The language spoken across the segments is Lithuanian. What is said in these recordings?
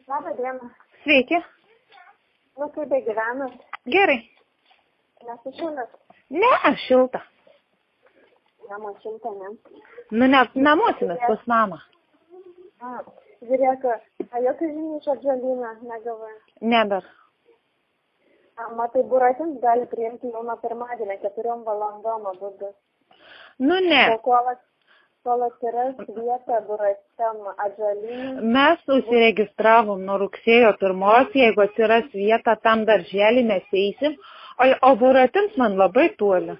Labą dieną. Sveiki. Nu, kaip gyvenat? Gerai. Nesušilęs. Ne, šilta. Namo šilta, ne? Nu, ne, namuosimės pas mamą. Žiūrėk, jokio žinių iš atžalyną negavai. Ne, dar. Matai, Buratins gali priimti jau nuo pirmadienio 4 valandom abudu. Nu, ne. O kol atsiras vieta Buratim atžalynį. Mes užsiregistravom nuo rugsėjo 1, jeigu atsiras vieta tam darželį mes eisim, o Buratins man labai toli.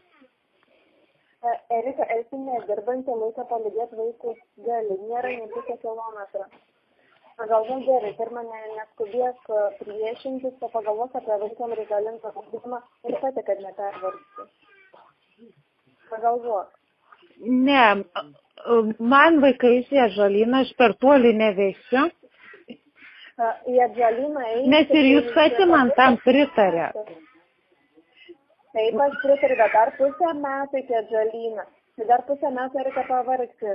Erika, esi nedirbantį laiką palydėti vaikus gali, nėra nei pusę kilometrą. Pagalvok gerai, pirmą neskubėk priešintis, o pagalvok apie vaikam reikalingą ugdymą ir pati, kad nepervargsi. Pagalvok. Ne, man vaikais į atžalyną aš per toli nevesiu. Į atžalyną eiti. Nes ir jūs pati man tam pritarė. Taip, aš pritariu, bet dar pusę metų iki atžalyną. Dar pusę metų reikia pavargti.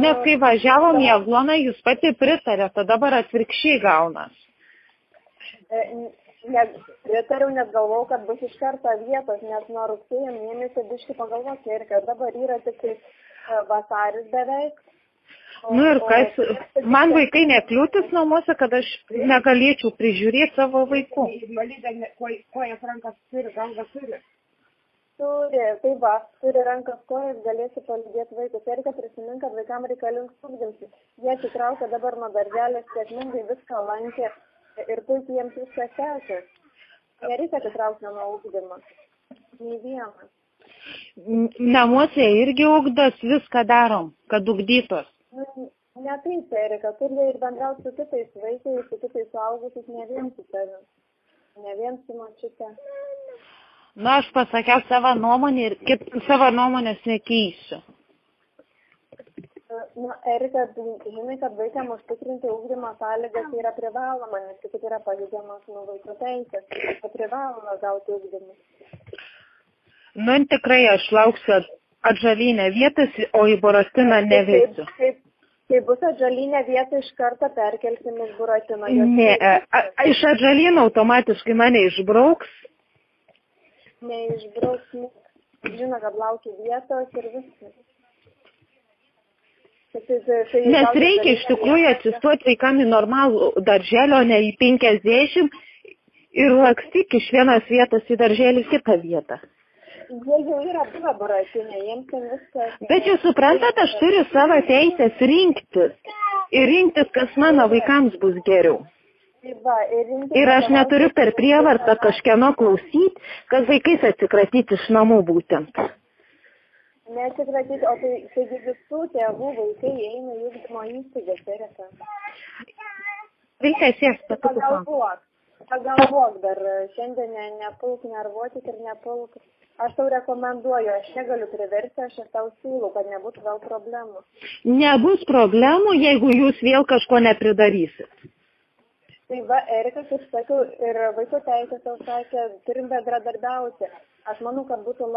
Nes kai važiavom į Agloną, jūs pati pritarė, tada dabar atvirkščiai gaunas. Pritariu, nes galvau, kad bus iš karto vietos, nes nuo rugsėjo mėnesio biškai pagalvoti ir kad dabar yra tik vasaris beveik. Nu ir kas, man vaikai nekliūtis namuose, kad aš negalėčiau prižiūrėti savo vaikų. Kojas rankas turi, galvas turi. Turi, tai va, turi rankas kojas, galėsi palydėti vaikus. Ir reikia prisimint, kad vaikam reikalingas ugdymas. Jie tikriausiai dabar nuo darželės sėkmingai viską lankė ir puikiai jiems viską sekė. Nereikia tikriausiai nuo ugdymo. Nei vienas. Namuose irgi ugdas, viską darom, kad ugdytos. Ne taip, Erika, turi ir bendrauti su kitais vaikais, su kitais suaugusiais, ne vien su tavim, ne vien su močiute. Na, aš pasakiau savo nuomonę ir savo nuomonės nekeisiu. Na, Erika, žinai, kad vaikam užtikrinti ugdymo sąlygas yra privaloma, nes kitaip yra pažeidžiamas nuo vaiko teisės, tai privaloma gauti ugdymą. Nu, tikrai aš lauksiu atžalinę vietas, o į Buratiną nevesiu. Kai bus atžalinė vieta, iš karto perkelsim iš Buratino. Ne, iš atžalino automatiškai mane išbrauks. Neišbrauks, žino, kad laukia vietos ir viskas. Nes reikia iš tikrųjų atsistoti vaikam į normalų darželį, o ne į 50 ir lakstyk iš vienos vietos į darželį kitą vietą. Jie jau yra buvę Buratinė, jiems ten viskas. Bet jūs suprantat, aš turiu savo teisės rinktis. Ir rinktis, kas mano vaikams bus geriau. Ir aš neturiu per prievartą kažkieno klausyti, kad vaikais atsikratyti iš namų būtent. Neatsikratyti, o taigi visų tėvų vaikai eina į ugdymo įstaigas, Erika. Vaikai sės patukų. Pagalvok dar, šiandien nepulk nervuotis ir nepulk. Aš tau rekomenduoju, aš negaliu priversti, aš tau siūlau, kad nebūtų gal problemų. Nebus problemų, jeigu jūs vėl kažko nepridarysit. Tai va, Erika, kaip sakiau, ir vaiko teisės tau sakė, turim bendradarbiauti. Aš manau, kad būtų